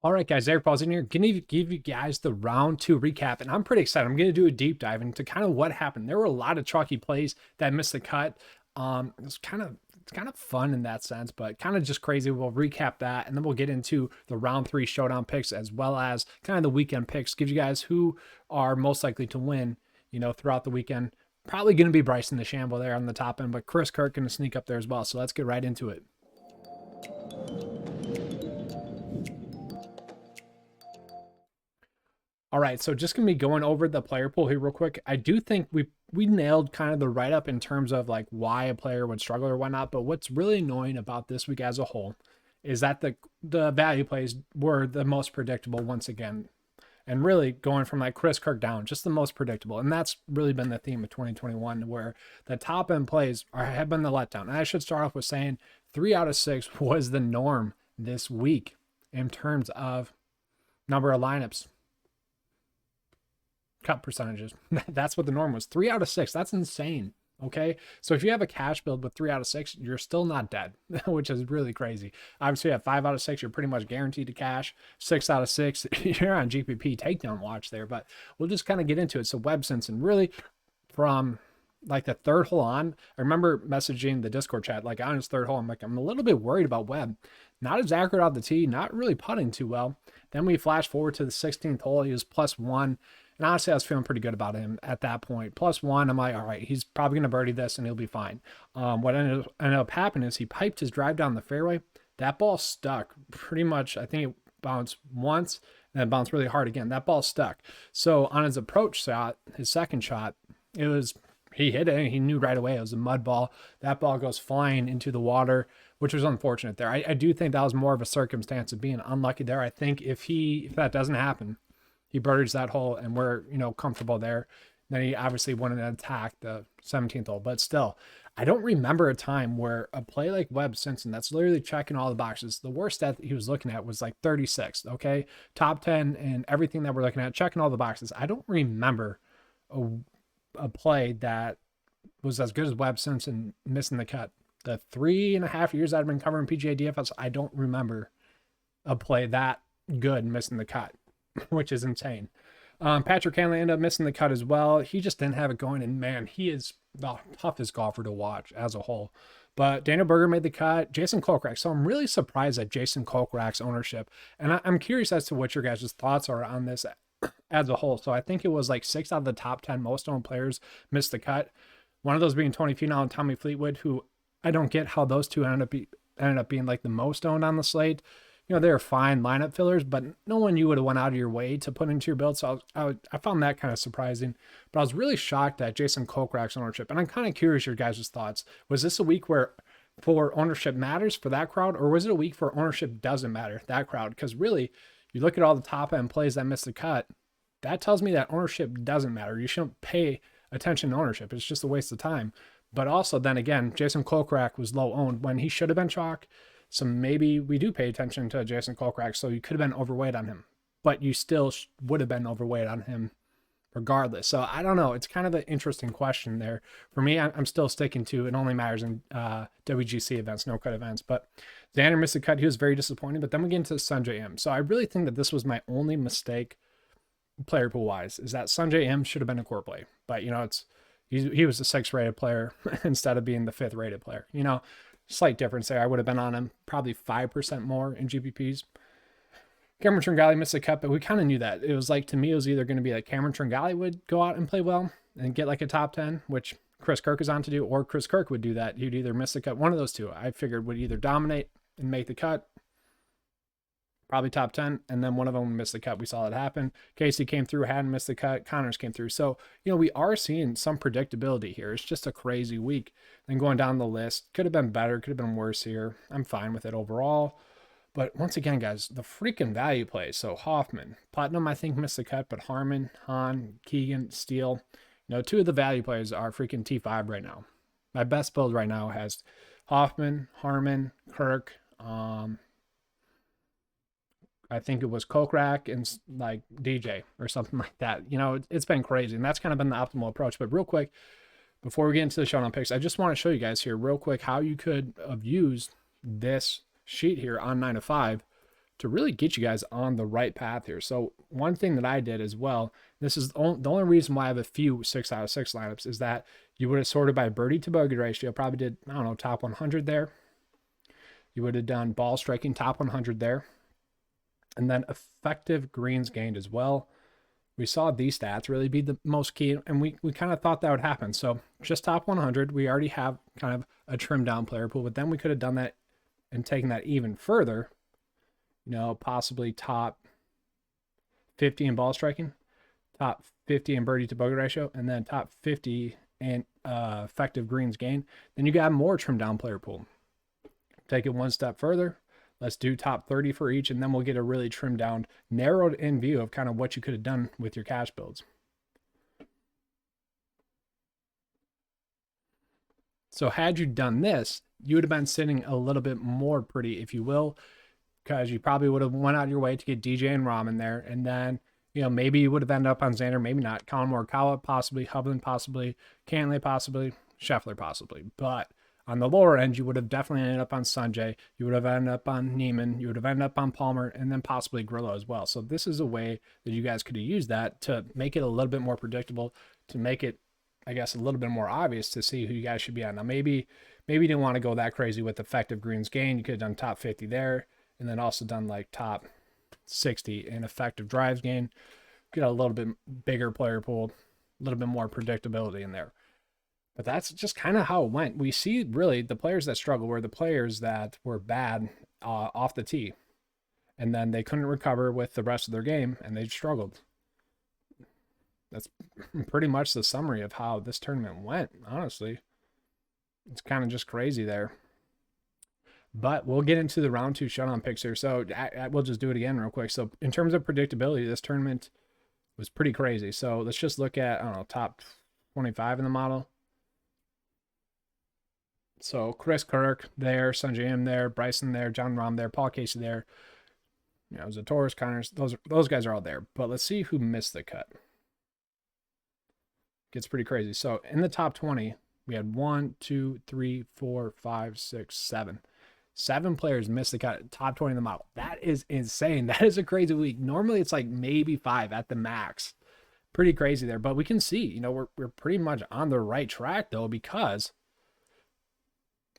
All right, guys, Eric Paul's in here. Going to give you guys the round two recap, and I'm pretty excited. I'm going to do a deep dive into kind of what happened. There were a lot of chalky plays that missed the cut. It's kind of fun in that sense, but kind of just crazy. We'll recap that, and then we'll get into the round three showdown picks as well as kind of the weekend picks. Give you guys who are most likely to win, throughout the weekend. Probably going to be Bryson DeChambeau there on the top end, but Chris Kirk going to sneak up there as well. So let's get right into it. All right, so just gonna be going over the player pool here real quick. I do think we nailed kind of the write up in terms of like why a player would struggle or whatnot. But what's really annoying about this week as a whole is that the value plays were the most predictable once again, and really going from like Chris Kirk down, just the most predictable. And that's really been the theme of 2021, where the top end plays have been the letdown. And I should start off with saying 3 out of 6 was the norm this week in terms of number of lineups, cut percentages. That's what the norm was. 3 out of 6. That's insane. Okay. So if you have a cash build with 3 out of 6, you're still not dead, which is really crazy. Obviously, at 5 out of 6, you're pretty much guaranteed to cash. 6 out of 6, you're on GPP takedown watch there, but we'll just kind of get into it. So Webb Simpson, really from like the third hole on, I remember messaging the Discord chat, like on his third hole, I'm like, I'm a little bit worried about Webb. Not as accurate off the tee, not really putting too well. Then we flash forward to the 16th hole. He was +1. And honestly, I was feeling pretty good about him at that point. +1, I'm like, all right, he's probably going to birdie this and he'll be fine. What ended up happening is he piped his drive down the fairway. That ball stuck pretty much. I think it bounced once and then bounced really hard again. That ball stuck. So on his approach shot, his second shot, he hit it and he knew right away it was a mud ball. That ball goes flying into the water, which was unfortunate there. I do think that was more of a circumstance of being unlucky there. I think if that doesn't happen, he birdies that hole and we're, comfortable there. Then he obviously wanted to attack the 17th hole. But still, I don't remember a time where a play like Webb Simpson, that's literally checking all the boxes. The worst stat that he was looking at was like 36th, okay? Top 10 and everything that we're looking at, checking all the boxes. I don't remember a play that was as good as Webb Simpson missing the cut. The 3.5 years I've been covering PGA DFS, I don't remember a play that good missing the cut, which is insane. Patrick Hanley ended up missing the cut as well. He just didn't have it going, and man, he is the toughest golfer to watch as a whole. But Daniel Berger made the cut. Jason Kokrak. So I'm really surprised at Jason Kokrak's ownership, and I'm curious as to what your guys' thoughts are on this as a whole. So I think it was like 6 out of the top 10 most owned players missed the cut. One of those being Tony Finau and Tommy Fleetwood, who I don't get how those two ended up being like the most owned on the slate. They're fine lineup fillers, but no one you would have went out of your way to put into your build. So I found that kind of surprising. But I was really shocked at Jason Kokrak's ownership. And I'm kind of curious your guys' thoughts. Was this a week where for ownership matters for that crowd, or was it a week for ownership doesn't matter, that crowd? Because really, you look at all the top end plays that missed the cut, that tells me that ownership doesn't matter. You shouldn't pay attention to ownership. It's just a waste of time. But also then again, Jason Kokrak was low owned when he should have been chalk. So maybe we do pay attention to Jason Kokrak. So you could have been overweight on him, but you still would have been overweight on him regardless. So I don't know. It's kind of an interesting question there. For me, I'm still sticking to it only matters in WGC events, no cut events. But Xander missed a cut. He was very disappointing. But then we get into Sanjay M. So I really think that this was my only mistake player pool wise, is that Sanjay M should have been a core play. But, he was a 6th rated player instead of being the 5th rated player. Slight difference there. I would have been on him probably 5% more in GPPs. Cameron Tringale missed a cut, but we kind of knew that. It was like, to me, it was either going to be like Cameron Tringale would go out and play well and get like a top 10, which Chris Kirk is on to do, or Chris Kirk would do that. He'd either miss the cut. One of those two, I figured, would either dominate and make the cut, probably top 10, and then one of them missed the cut. We saw it happen. Casey came through, hadn't missed the cut. Connors came through. So, we are seeing some predictability here. It's just a crazy week. Then going down the list, could have been better, could have been worse here. I'm fine with it overall. But once again, guys, the freaking value plays. So Hoffman, Platinum, I think missed the cut, but Harmon, Hahn, Keegan, Steele, 2 of the value plays are freaking T5 right now. My best build right now has Hoffman, Harmon, Kirk, I think it was Kokrak and like DJ or something like that. It's been crazy, and that's kind of been the optimal approach. But real quick, before we get into the showdown picks, I just want to show you guys here real quick how you could have used this sheet here on 9 to 5 to really get you guys on the right path here. So one thing that I did as well, this is the only reason why I have a few 6 out of 6 lineups, is that you would have sorted by birdie to bogey ratio, probably did, I don't know, top 100 there. You would have done ball striking top 100 there. And then effective greens gained as well. We saw these stats really be the most key, and we kind of thought that would happen. So just top 100, we already have kind of a trimmed down player pool, but then we could have done that and taken that even further, you know, possibly top 50 in ball striking, top 50 in birdie to bogey ratio, and then top 50 in effective greens gained. Then you got more trimmed down player pool. Take it one step further. Let's do top 30 for each, and then we'll get a really trimmed down, narrowed in view of kind of what you could have done with your cash builds. So had you done this, you would have been sitting a little bit more pretty, if you will, because you probably would have went out of your way to get DJ and Rahman there, and then, you know, maybe you would have ended up on Xander, maybe not. Colin Morikawa possibly, Hovland possibly, Cantlay possibly, Scheffler possibly, but on the lower end, you would have definitely ended up on Sanjay. You would have ended up on Neiman. You would have ended up on Palmer, and then possibly Grillo as well. So this is a way that you guys could have used that to make it a little bit more predictable, to make it, I guess, a little bit more obvious to see who you guys should be on. Now, maybe you didn't want to go that crazy with effective greens gained. You could have done top 50 there, and then also done like top 60 in effective drives gained. Get a little bit bigger player pool, a little bit more predictability in there. But that's just kind of how it went. We see really the players that struggle were the players that were bad off the tee. And then they couldn't recover with the rest of their game, and they struggled. That's pretty much the summary of how this tournament went, honestly. It's kind of just crazy there. But we'll get into the round 2 showdown picks here. So we'll just do it again real quick. So in terms of predictability, this tournament was pretty crazy. So let's just look at, I don't know, top 25 in the model. So Chris Kirk there, Sungjae Im there, Bryson there, John Rahm there, Paul Casey there. You know, Zatoris, Connors, those guys are all there. But let's see who missed the cut. Gets pretty crazy. So in the top 20, we had 1, 2, 3, 4, 5, 6, 7. 7 players missed the cut. Top 20 in the model. That is insane. That is a crazy week. Normally it's like maybe 5 at the max. Pretty crazy there. But we can see, you know, we're pretty much on the right track though, because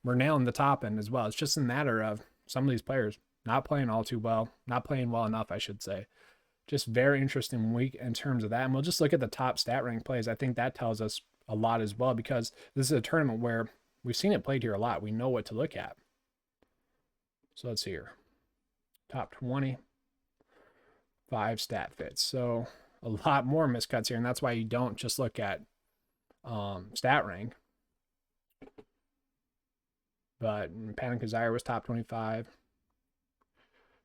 we're nailing the top end as well. It's just a matter of some of these players not playing all too well, not playing well enough, I should say. Just very interesting week in terms of that. And we'll just look at the top stat rank plays. I think that tells us a lot as well, because this is a tournament where we've seen it played here a lot. We know what to look at. So let's see here. Top 20, 5 stat fits. So a lot more miscuts here, and that's why you don't just look at stat rank. But Panic Desire was top 25.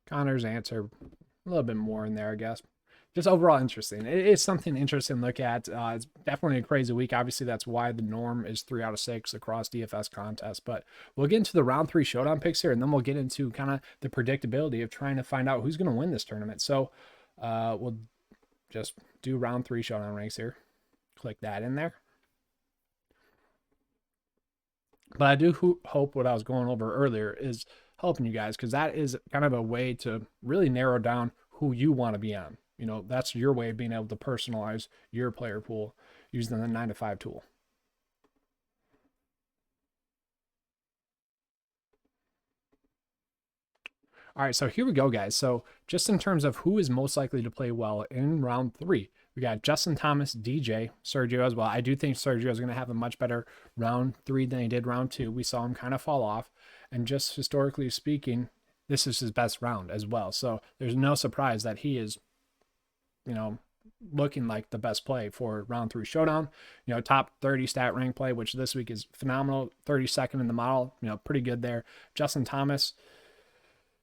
Connor's answer, a little bit more in there, I guess. Just overall interesting. It is something interesting to look at. It's definitely a crazy week. Obviously, that's why the norm is 3 out of 6 across DFS contests. But we'll get into the round 3 showdown picks here, and then we'll get into kind of the predictability of trying to find out who's going to win this tournament. So we'll just do round 3 showdown ranks here. Click that in there. But I do hope what I was going over earlier is helping you guys, because that is kind of a way to really narrow down who you want to be on. You know, that's your way of being able to personalize your player pool using the 9 to 5 tool. All right, so here we go, guys. So just in terms of who is most likely to play well in round 3, we got Justin Thomas, DJ, Sergio as well. I do think Sergio is going to have a much better round 3 than he did round 2. We saw him kind of fall off. And just historically speaking, this is his best round as well. So there's no surprise that he is, you know, looking like the best play for round 3 showdown. You know, top 30 stat rank play, which this week is phenomenal. 32nd in the model, you know, pretty good there. Justin Thomas,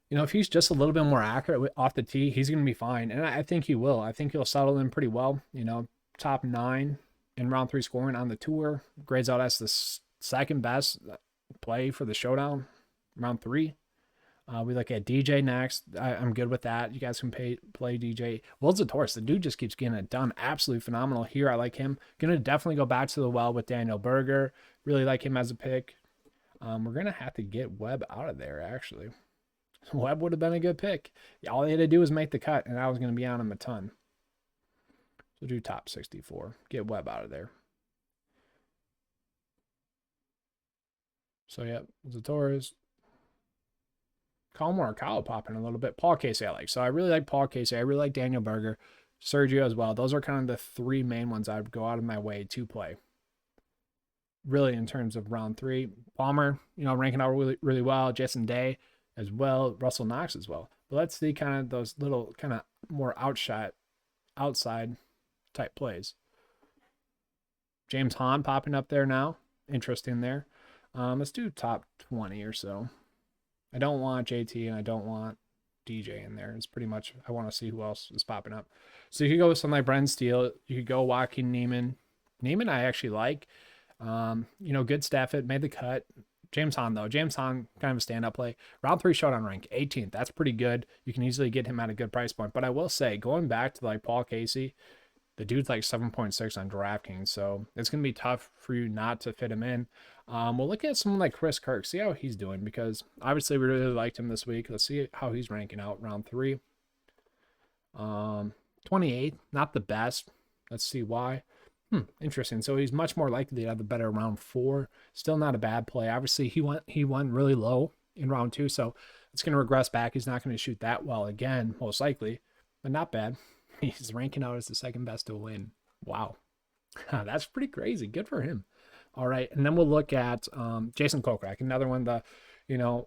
you know, if he's just a little bit more accurate off the tee, he's going to be fine. And I think he will. I think he'll settle in pretty well. You know, top 9 in round 3 scoring on the tour. Grades out as the second best play for the showdown, round 3. We look at DJ next. I'm good with that. You guys can play DJ. Will Zatoris, the dude just keeps getting it done. Absolutely phenomenal here. I like him. Going to definitely go back to the well with Daniel Berger. Really like him as a pick. We're going to have to get Webb out of there, actually. Webb would have been a good pick. All he had to do was make the cut, and I was going to be on him a ton. So do top 64. Get Webb out of there. So, yeah, Zatoris. Colin Morikawa popping a little bit. Paul Casey I like. So I really like Paul Casey. I really like Daniel Berger. Sergio as well. Those are kind of the three main ones I would go out of my way to play. Really, in terms of round 3. Palmer, ranking out really, really well. Jason Day as well. Russell Knox as well. But let's see kind of those little kind of more outside type plays. James Hahn popping up there now. Interesting there. Let's do top 20 or so. I don't want JT and I don't want DJ in there. It's pretty much, I want to see who else is popping up. So you could go with something like Brendan Steele. You could go Joaquin Neiman. Neiman I actually like. Good staff. It made the cut. James Hahn, though. James Hahn, kind of a stand-up play. Round 3 Showdown rank, 18th. That's pretty good. You can easily get him at a good price point. But I will say, going back to like Paul Casey, the dude's like 7.6 on DraftKings. So it's going to be tough for you not to fit him in. We'll look at someone like Chris Kirk, see how he's doing, because obviously we really liked him this week. Let's see how he's ranking out round 3. 28th, not the best. Let's see why. Interesting. So he's much more likely to have a better round 4. Still not a bad play. Obviously he went really low in round 2, so it's going to regress back. He's not going to shoot that well again, most likely, but not bad. He's ranking out as the second best to win. Wow. That's pretty crazy. Good for him. All right, and then we'll look at Jason Kokrak, another one of the,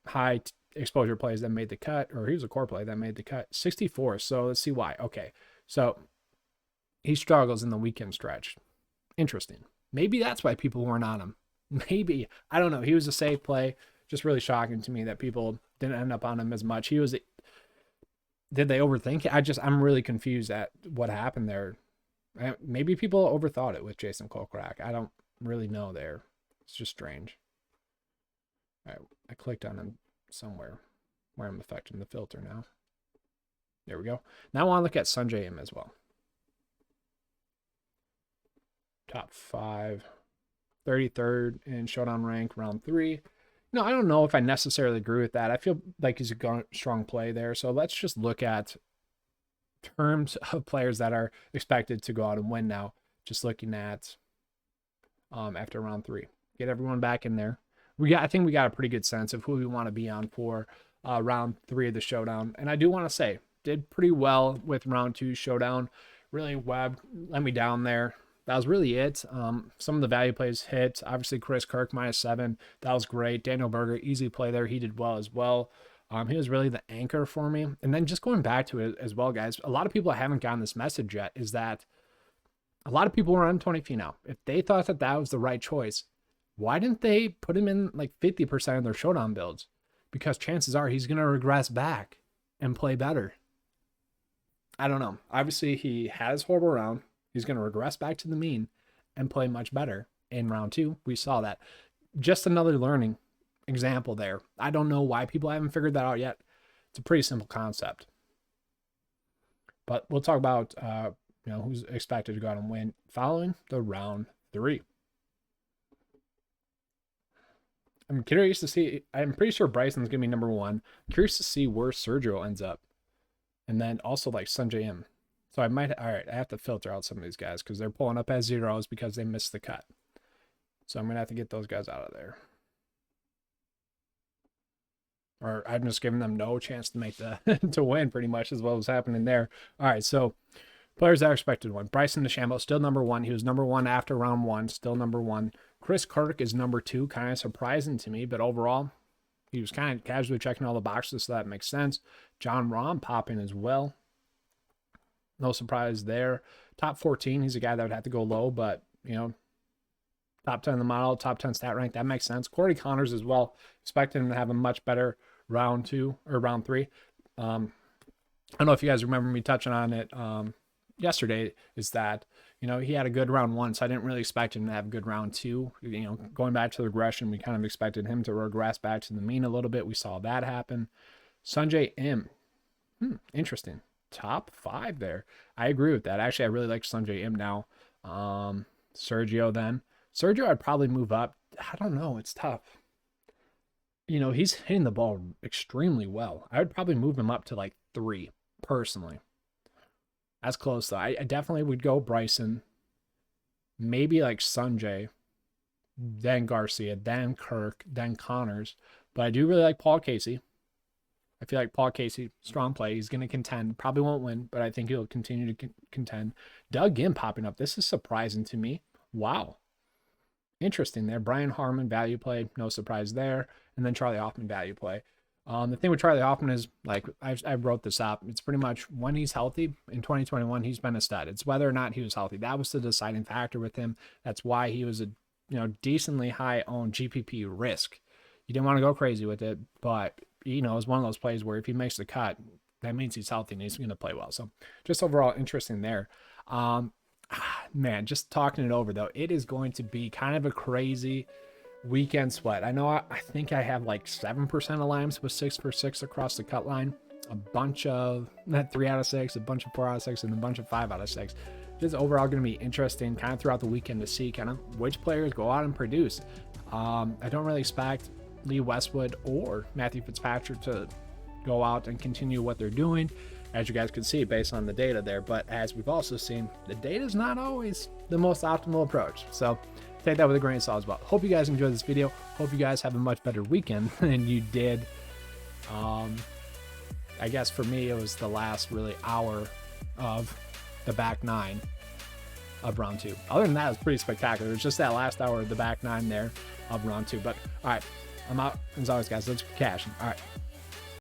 high exposure plays that made the cut, or he was a core play that made the cut. 64, so let's see why. Okay, so he struggles in the weekend stretch. Interesting. Maybe that's why people weren't on him. Maybe. I don't know. He was a safe play. Just really shocking to me that people didn't end up on him as much. Did they overthink it? I'm really confused at what happened there. Maybe people overthought it with Jason Kokrak. I don't really know there. It's just strange. All right, I clicked on him somewhere where I'm affecting the filter now. There we go. Now I want to look at Sanjay M as well. Top 5, 33rd in Showdown rank, round 3. No, I don't know if I necessarily agree with that. I feel like he's a strong play there. So let's just look at terms of players that are expected to go out and win now. Just looking at after round 3. Get everyone back in there. I think we got a pretty good sense of who we want to be on for round 3 of the Showdown. And I do want to say, did pretty well with round 2 Showdown. Really, Webb let me down there. That was really it. Some of the value plays hit. Obviously, Chris Kirk -7. That was great. Daniel Berger, easy play there. He did well as well. He was really the anchor for me. And then just going back to it as well, guys, a lot of people haven't gotten this message yet, is that a lot of people were on Tony Finau. If they thought that that was the right choice, why didn't they put him in like 50% of their Showdown builds? Because chances are he's going to regress back and play better. I don't know. Obviously, he had his horrible round. He's going to regress back to the mean and play much better in round 2. We saw that. Just another learning example there. I don't know why people haven't figured that out yet. It's a pretty simple concept. But we'll talk about who's expected to go out and win following the round 3. I'm curious to see. I'm pretty sure Bryson's going to be number 1. I'm curious to see where Sergio ends up. And then also like Sanjay M. So all right, I have to filter out some of these guys because they're pulling up as zeros because they missed the cut. So I'm going to have to get those guys out of there. Or I'm just giving them no chance to make to win pretty much is what was happening there. All right, so players that are expected to win. Bryson DeChambeau, still number 1. He was number 1 after round 1, still number 1. Chris Kirk is number 2, kind of surprising to me, but overall, he was kind of casually checking all the boxes, so that makes sense. John Rahm popping as well. No surprise there. Top 14, he's a guy that would have to go low, but, top 10 in the model, top 10 stat rank, that makes sense. Corey Connors as well. Expecting him to have a much better round 2 or round 3. I don't know if you guys remember me touching on it yesterday, is that, he had a good round 1, so I didn't really expect him to have a good round 2. Going back to the regression, we kind of expected him to regress back to the mean a little bit. We saw that happen. Sanjay M. Interesting. Top 5 there. I agree with that. Actually, I really like Sanjay M now. Sergio then. Sergio, I'd probably move up. I don't know. It's tough. you know, he's hitting the ball extremely well. I would probably move him up to like 3 personally. That's close though. I definitely would go Bryson, maybe like Sanjay, then Garcia, then Kirk, then Connors. But I do really like Paul Casey. I feel like Paul Casey, strong play. He's going to contend. Probably won't win, but I think he'll continue to contend. Doug Ginn popping up. This is surprising to me. Wow. Interesting there. Brian Harmon, value play. No surprise there. And then Charlie Hoffman, value play. The thing with Charlie Hoffman is, like, I wrote this up. It's pretty much when he's healthy. In 2021, he's been a stud. It's whether or not he was healthy. That was the deciding factor with him. That's why he was a decently high owned GPP risk. You didn't want to go crazy with it, but it's one of those plays where if he makes the cut, that means he's healthy and he's going to play well. So just overall interesting there. Man, just talking it over though, it is going to be kind of a crazy weekend sweat. I know I think I have like 7% of lines with 6 for 6 across the cut line, a bunch of 3 out of 6, a bunch of 4 out of 6, and a bunch of 5 out of 6. This is overall going to be interesting kind of throughout the weekend to see kind of which players go out and produce. I don't really expect Lee Westwood or Matthew Fitzpatrick to go out and continue what they're doing, as you guys can see based on the data there. But as we've also seen, the data is not always the most optimal approach. So take that with a grain of salt as well. Hope you guys enjoyed this video. Hope you guys have a much better weekend than you did. I guess for me, it was the last really hour of the back 9 of round 2. Other than that, it was pretty spectacular. It was just that last hour of the back 9 there of round 2. But all right, I'm out. As always, guys, let's cash. All right.